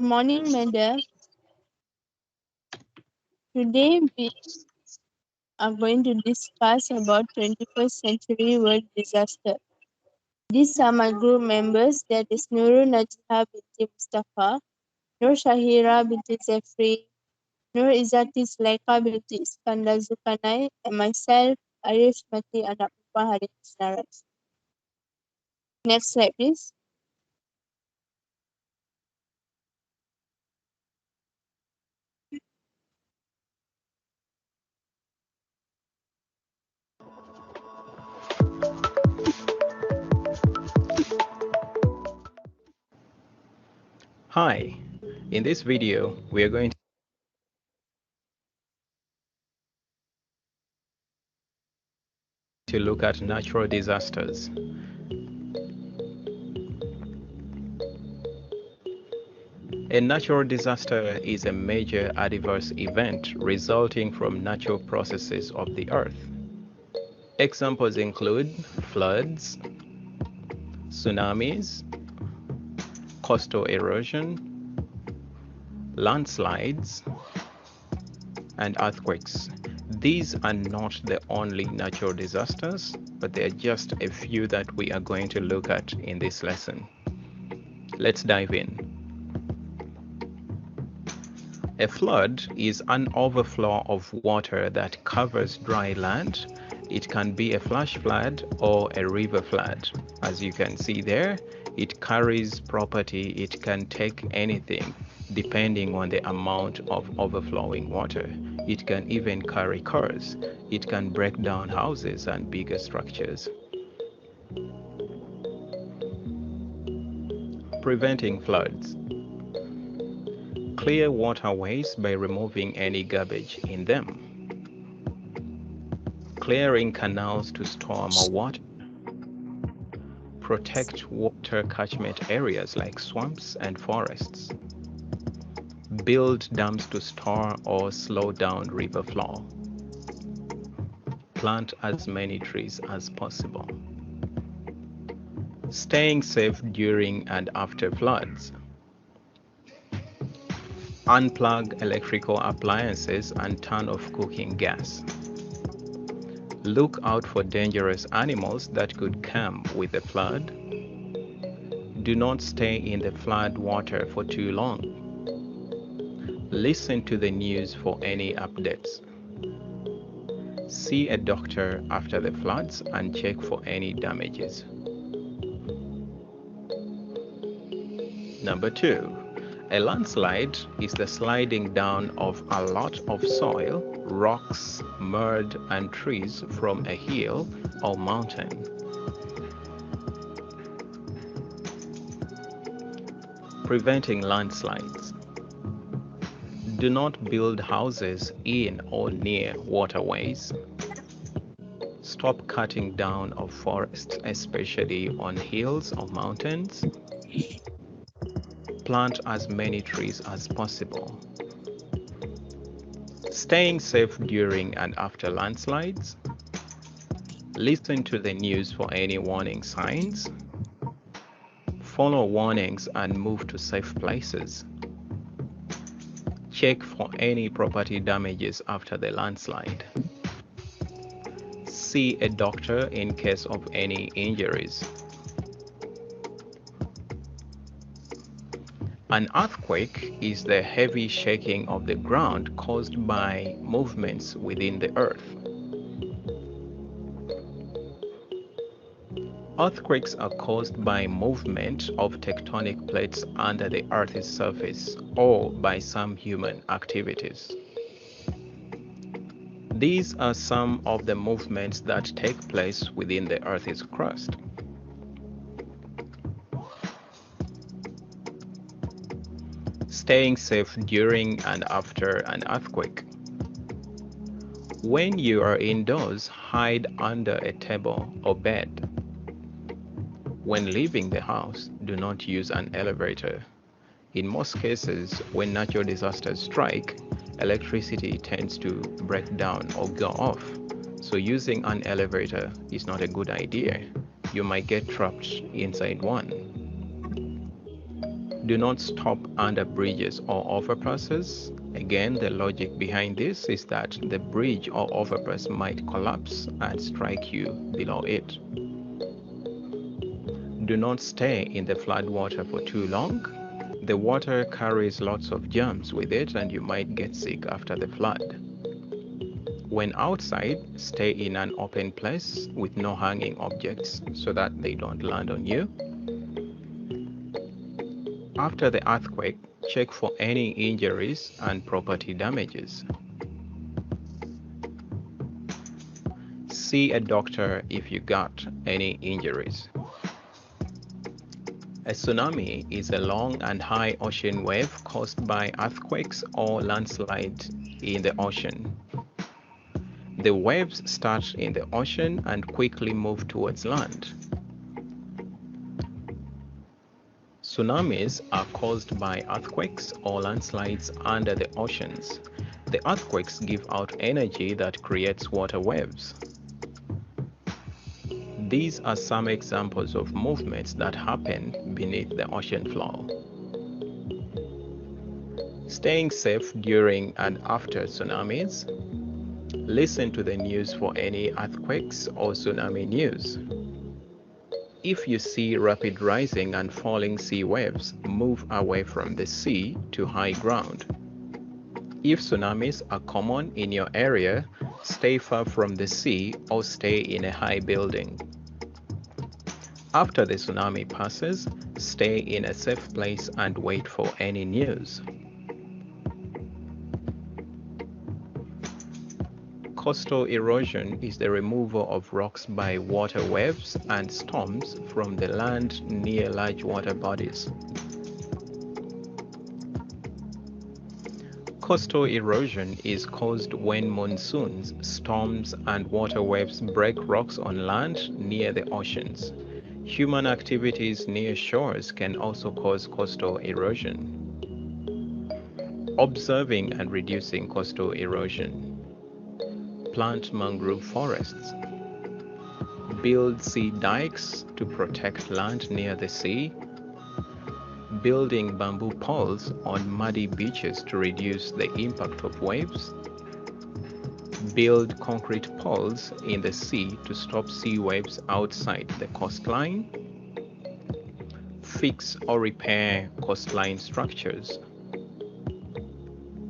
Morning, madam. Today we are going to discuss about 21st century world disaster. These are my group members, that is Nurul Najha binti Mustafa, Nur Shahira binti Zefri, Nur Izzati Zulaika binti Iskandar Zulkarnain, and myself, Arish Mati anak Puan Hari Naras. Next slide, please. Hi, in this video, we are going to look at natural disasters. A natural disaster is a major adverse event resulting from natural processes of the earth. Examples include floods, tsunamis, coastal erosion, landslides, and earthquakes. These are not the only natural disasters, but they are just a few that we are going to look at in this lesson. Let's dive in. A flood is an overflow of water that covers dry land. It can be a flash flood or a river flood. As you can see there, it carries property. It can take anything depending on the amount of overflowing water. It can even carry cars. It can break down houses and bigger structures. Preventing floods. Clear waterways by removing any garbage in them. Clearing canals to store more water. Protect water catchment areas like swamps and forests. Build dams to store or slow down river flow. Plant as many trees as possible. Staying safe during and after floods. Unplug electrical appliances and turn off cooking gas. Look out for dangerous animals that could come with the flood. Do not stay in the flood water for too long. Listen to the news for any updates. See a doctor after the floods and check for any damages. Number 2, a landslide is the sliding down of a lot of soil, rocks, mud, and trees from a hill or mountain. Preventing landslides. Do not build houses in or near waterways. Stop cutting down of forests, especially on hills or mountains. Plant as many trees as possible. Staying safe during and after landslides. Listen to the news for any warning signs. Follow warnings and move to safe places. Check for any property damages after the landslide. See a doctor in case of any injuries. An earthquake is the heavy shaking of the ground caused by movements within the earth. Earthquakes are caused by movement of tectonic plates under the Earth's surface or by some human activities. These are some of the movements that take place within the Earth's crust. Staying safe during and after an earthquake. When you are indoors, hide under a table or bed. When leaving the house, do not use an elevator. In most cases, when natural disasters strike, electricity tends to break down or go off. So using an elevator is not a good idea. You might get trapped inside one. Do not stop under bridges or overpasses. Again, the logic behind this is that the bridge or overpass might collapse and strike you below it. Do not stay in the floodwater for too long. The water carries lots of germs with it and you might get sick after the flood. When outside, stay in an open place with no hanging objects so that they don't land on you. After the earthquake, check for any injuries and property damages. See a doctor if you got any injuries. A tsunami is a long and high ocean wave caused by earthquakes or landslides in the ocean. The waves start in the ocean and quickly move towards land. Tsunamis are caused by earthquakes or landslides under the oceans. The earthquakes give out energy that creates water waves. These are some examples of movements that happen beneath the ocean floor. Staying safe during and after tsunamis. Listen to the news for any earthquakes or tsunami news. If you see rapid rising and falling sea waves, move away from the sea to high ground. If tsunamis are common in your area, stay far from the sea or stay in a high building. After the tsunami passes, stay in a safe place and wait for any news. Coastal erosion is the removal of rocks by water waves and storms from the land near large water bodies. Coastal erosion is caused when monsoons, storms, and water waves break rocks on land near the oceans. Human activities near shores can also cause coastal erosion. Observing and reducing coastal erosion. Plant mangrove forests. Build sea dikes to protect land near the sea. Building bamboo poles on muddy beaches to reduce the impact of waves. Build concrete poles in the sea to stop sea waves outside the coastline. Fix or repair coastline structures.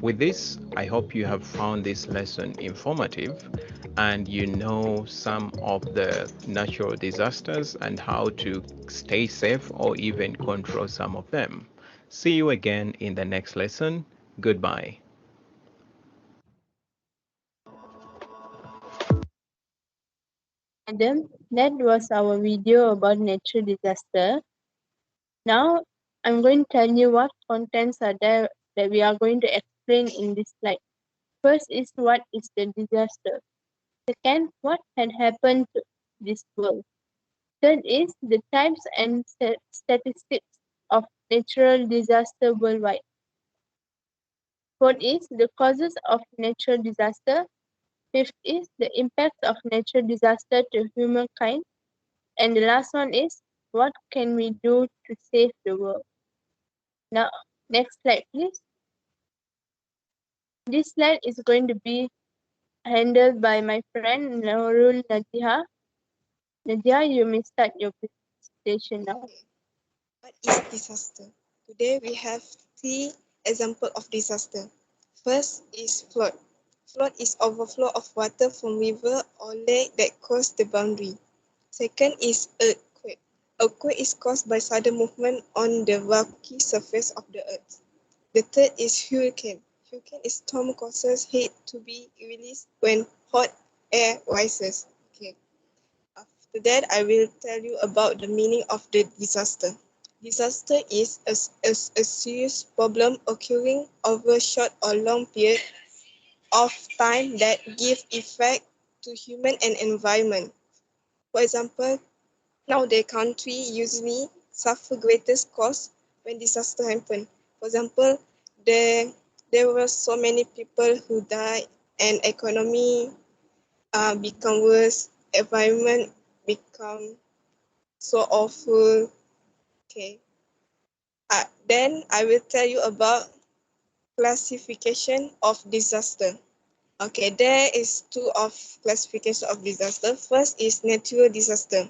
With this, I hope you have found this lesson informative and you know some of the natural disasters and how to stay safe or even control some of them. See you again in the next lesson. Goodbye. Madam, that was our video about natural disaster. Now, I'm going to tell you what contents are there that we are going to explain in this slide. First is what is the disaster. Second, what had happened to this world. Third is the types and statistics of natural disaster worldwide. Fourth is the causes of natural disaster. Fifth is the impacts of natural disaster to humankind. And the last one is what can we do to save the world? Now, next slide, please. This slide is going to be handled by my friend Nurul Najiha. Najiha, you may start your presentation now. What is disaster? Today we have 3 examples of disaster. First is flood. Flood is overflow of water from river or lake that cross the boundary. Second is earthquake. Earthquake is caused by sudden movement on the rocky surface of the earth. The third is hurricane. Hurricane is storm causes heat to be released when hot air rises. Okay. After that, I will tell you about the meaning of the disaster. Disaster is a serious problem occurring over a short or long period of time that give effect to human and environment. For example, now the country usually suffer greatest cost when disaster happen. For example, there were so many people who died and economy become worse, environment become so awful. Okay. Then I will tell you about classification of disaster. Okay, there is two of classification of disaster. First is natural disaster.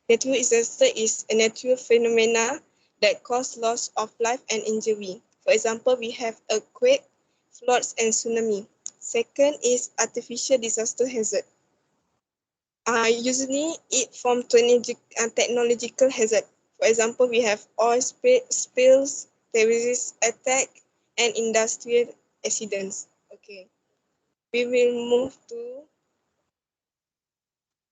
Natural disaster is a natural phenomena that cause loss of life and injury. For example, we have earthquake, floods, and tsunami. Second is artificial disaster hazard. Usually it from technological hazard. For example, we have oil spills, terrorist attack, and industrial accidents. Okay, we will move to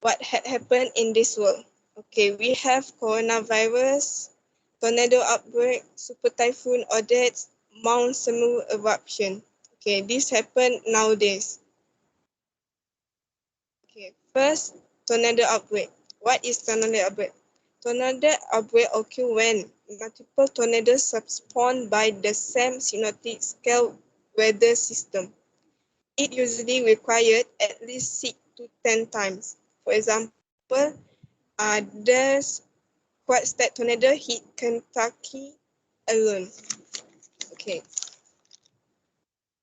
what had happened in this world. Okay, we have coronavirus, tornado outbreak, super typhoon Odette, Mount Semeru eruption. Okay, this happened nowadays. Okay, first, tornado outbreak. What is tornado outbreak? Tornado outbreak occur when multiple tornadoes spawn by the same synoptic scale weather system. It usually required at least 6 to 10 times. For example, there's quite that tornado hit Kentucky alone. Okay.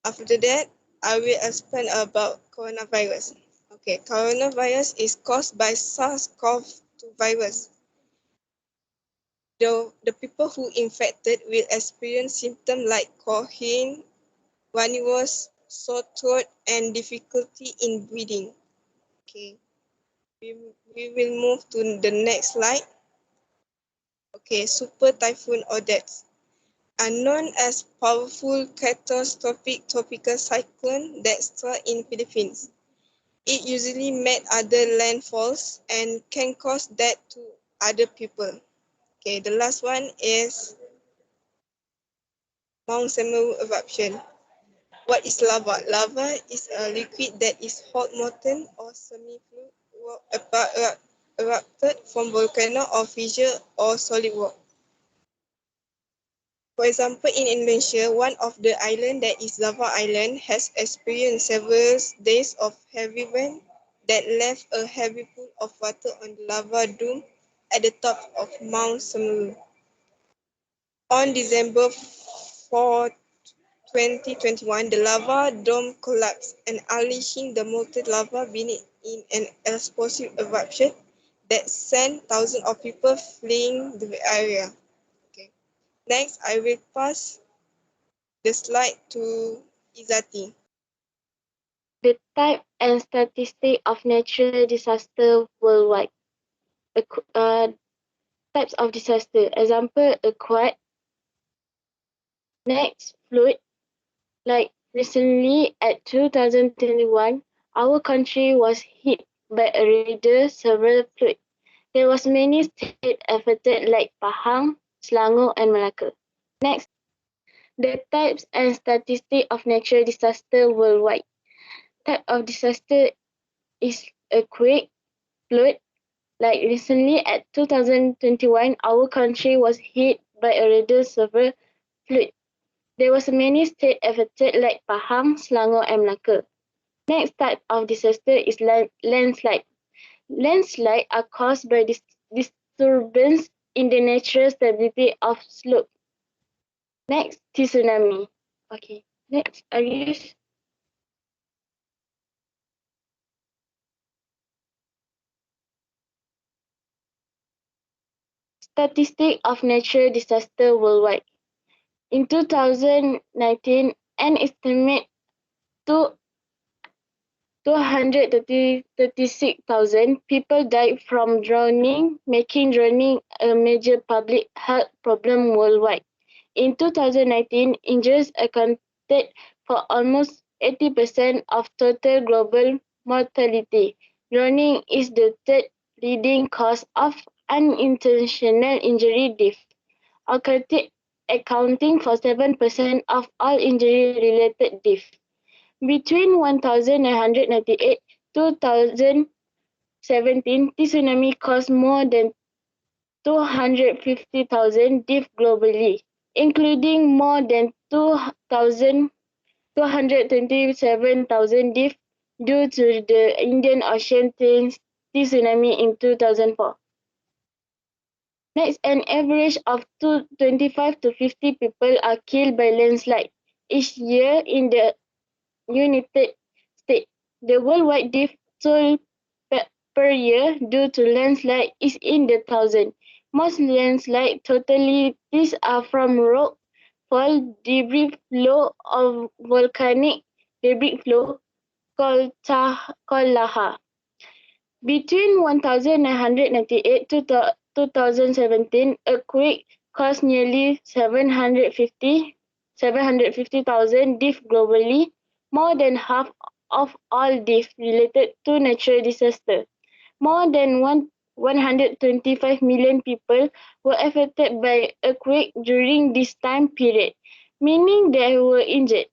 After that, I will explain about coronavirus. Okay, coronavirus is caused by SARS-CoV-2 virus. The people who infected will experience symptoms like coughing, runny nose, sore throat, and difficulty in breathing. Okay, we will move to the next slide. Okay, super typhoon Odette are known as powerful catastrophic tropical cyclone that struck in Philippines. It usually make other landfalls and can cause death to other people. Okay, the last one is Mount Semeru eruption. What is lava? Lava is a liquid that is hot molten or semi-fluid erupted from volcano or fissure or solid rock. For example, in Indonesia, one of the islands that is Java Island has experienced several days of heavy rain that left a heavy pool of water on the lava dome at the top of Mount Semeru. On December 4, 2021, the lava dome collapsed and unleashing the molten lava beneath in an explosive eruption that sent thousands of people fleeing the area. Okay. Next, I will pass the slide to Izati. The type and statistic of natural disaster worldwide. Types of disaster. Example, earthquake. Next, flood. Like recently at 2021, our country was hit by a rather severe flood. There was many states affected like Pahang, Selangor, and Malacca. Next, the types and statistics of natural disaster worldwide. Type of disaster is earthquake, flood. Like recently at 2021, our country was hit by a rather severe flood. There was many states affected like Pahang, Selangor, and Malacca. Next type of disaster is landslide. Landslides are caused by disturbance in the natural stability of slope. Next, tsunami. Okay. Next, Arius. Statistic of natural disaster worldwide. In 2019, an estimate to 236,000 people died from drowning, making drowning a major public health problem worldwide. In 2019, injuries accounted for almost 80% of total global mortality. Drowning is the third leading cause of unintentional injury death, accounting for 7% of all injury-related deaths. Between 1998 to 2017, tsunami caused more than 250,000 deaths globally, including more than 227,000 deaths due to the Indian Ocean tsunami in 2004. Next, an average of 25 to 50 people are killed by landslide each year in the United States. The worldwide death toll per year due to landslide is in the thousands. Most landslide fatalities are from rock fall, debris flow, or volcanic debris flow called lava. Between 1998 to 2017, earthquake caused nearly 750,000 deaths globally, more than half of all deaths related to natural disasters. More than 125 million people were affected by earthquake during this time period, meaning they were injured,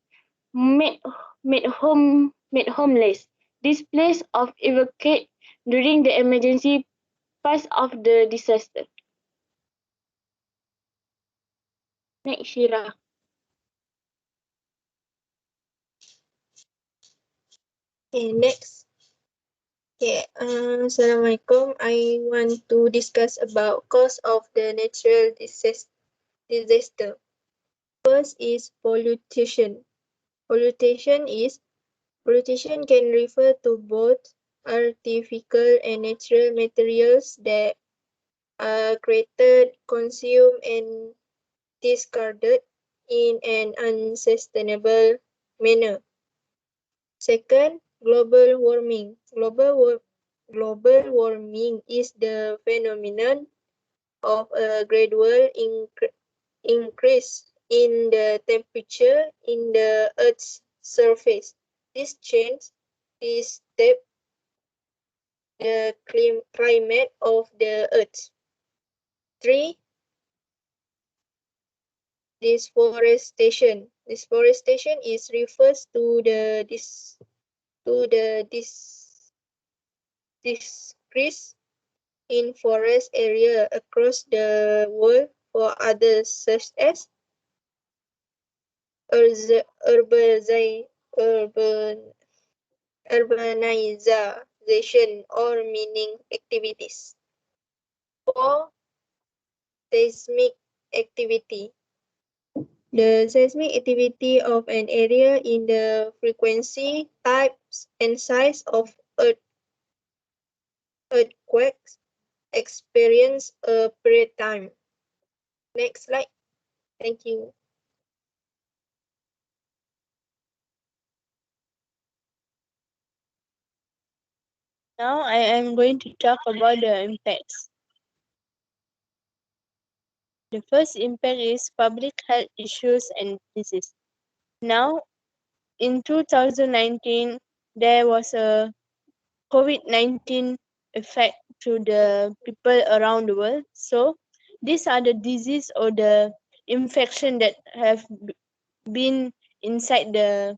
made, made homeless, displaced, or evacuated during the emergency phase of the disaster. Next, Shira. Okay, next. Okay, Assalamualaikum. I want to discuss about cause of the natural disaster. First is pollution. Pollution can refer to both artificial and natural materials that are created, consumed, and discarded in an unsustainable manner. Second, global warming. Global warming is the phenomenon of a gradual increase in the temperature in the Earth's surface. This change disturbs the climate of the Earth. 3. Deforestation. Deforestation is refers to the decrease in forest area across the world for others such as urban, urbanization or mining activities. 4. Seismic activity. The seismic activity of an area in the frequency, types, and size of earthquakes experienced per time. Next slide. Thank you. Now I am going to talk about the impacts. The first impact is public health issues and disease. Now, in 2019, there was a COVID-19 effect to the people around the world. So, these are the disease or the infection that have been inside the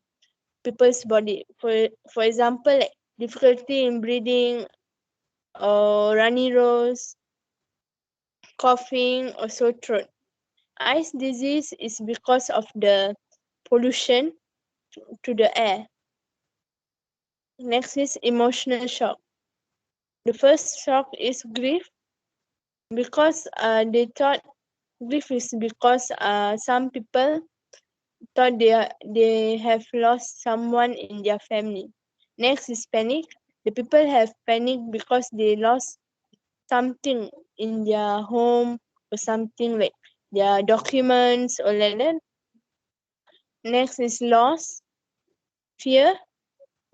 people's body. For example, like difficulty in breathing, or runny nose, coughing, or sore throat. Eyes disease is because of the pollution to the air. Next is emotional shock. The first shock is grief because they thought grief is because some people thought they have lost someone in their family. Next is panic. The people have panic because they lost something in their home or something like their documents or like that. Next is loss, fear.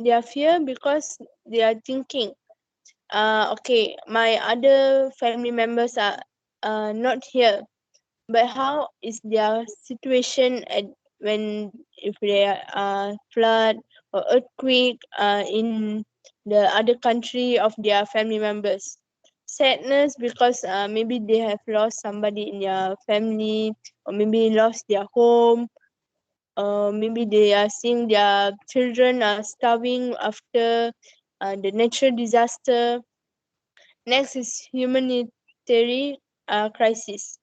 They are fear because they are thinking, okay, my other family members are not here, but how is their situation at when if there are flood or earthquake in the other country of their family members? Sadness because maybe they have lost somebody in their family, or maybe lost their home, maybe they are seeing their children are starving after the natural disaster. Next is humanitarian crisis.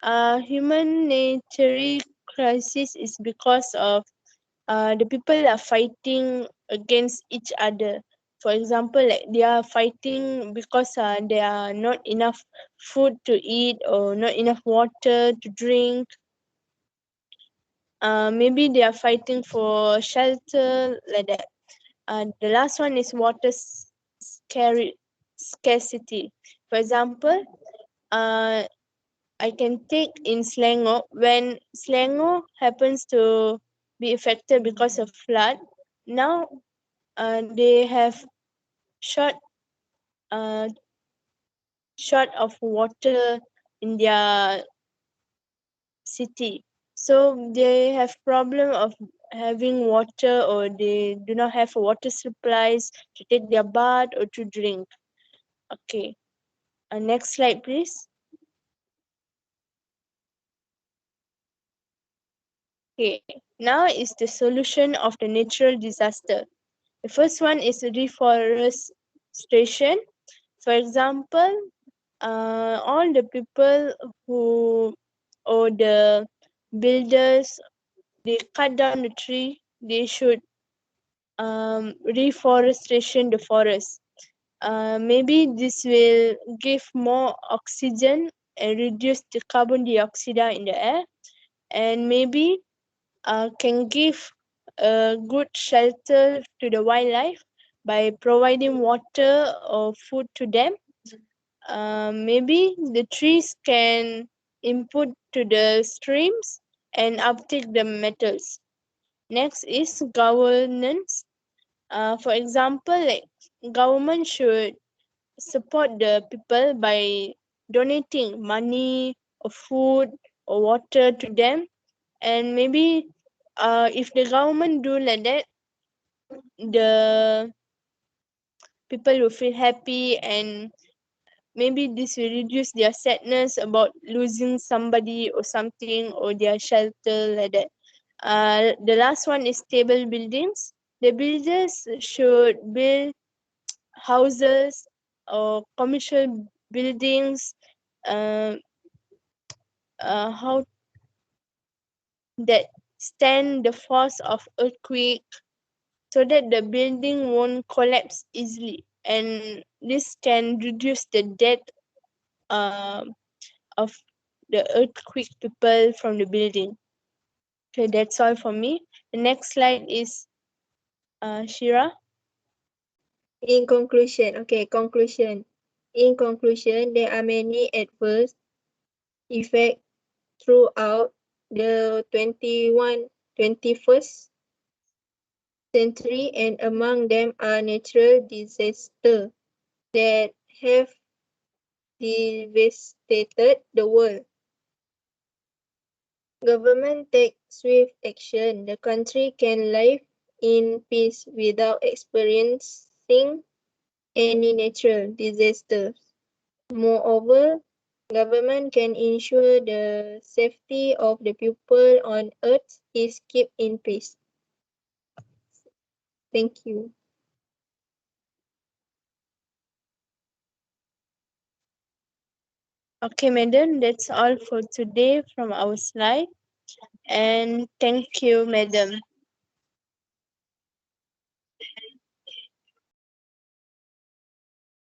Humanitarian crisis is because of the people are fighting against each other. For example, like they are fighting because there are not enough food to eat or not enough water to drink. Maybe they are fighting for shelter, like that. The last one is water scarcity. For example, I can take in Selangor, when Selangor happens to be affected because of flood. Now they have short uh, short of water in their city, so they have problem of having water, or they do not have water supplies to take their bath or to drink. Okay, next slide please. Okay, now is the solution of the natural disaster. The first one is reforestation. For example, all the people who, or the builders, they cut down the tree, they should reforestation the forest. Maybe this will give more oxygen and reduce the carbon dioxide in the air, and maybe can give a good shelter to the wildlife by providing water or food to them. Maybe the trees can input to the streams and uptake the metals. Next is governance. For example, like government should support the people by donating money or food or water to them, and maybe if the government do like that, the people will feel happy, and maybe this will reduce their sadness about losing somebody or something or their shelter, like that. The last one is stable buildings. The builders should build houses or commercial buildings, uh, how that stand the force of earthquake, so that the building won't collapse easily, and this can reduce the death uh, of the earthquake people from the building. Okay, that's all for me. The next slide is Shira. Conclusion. In conclusion, there are many adverse effects throughout the 21st century, and among them are natural disasters that have devastated the world. Government take swift action. The country can live in peace without experiencing any natural disasters. Moreover, government can ensure the safety of the people on earth is kept in peace. Thank you. Okay, madam, that's all for today from our slide. And thank you, madam.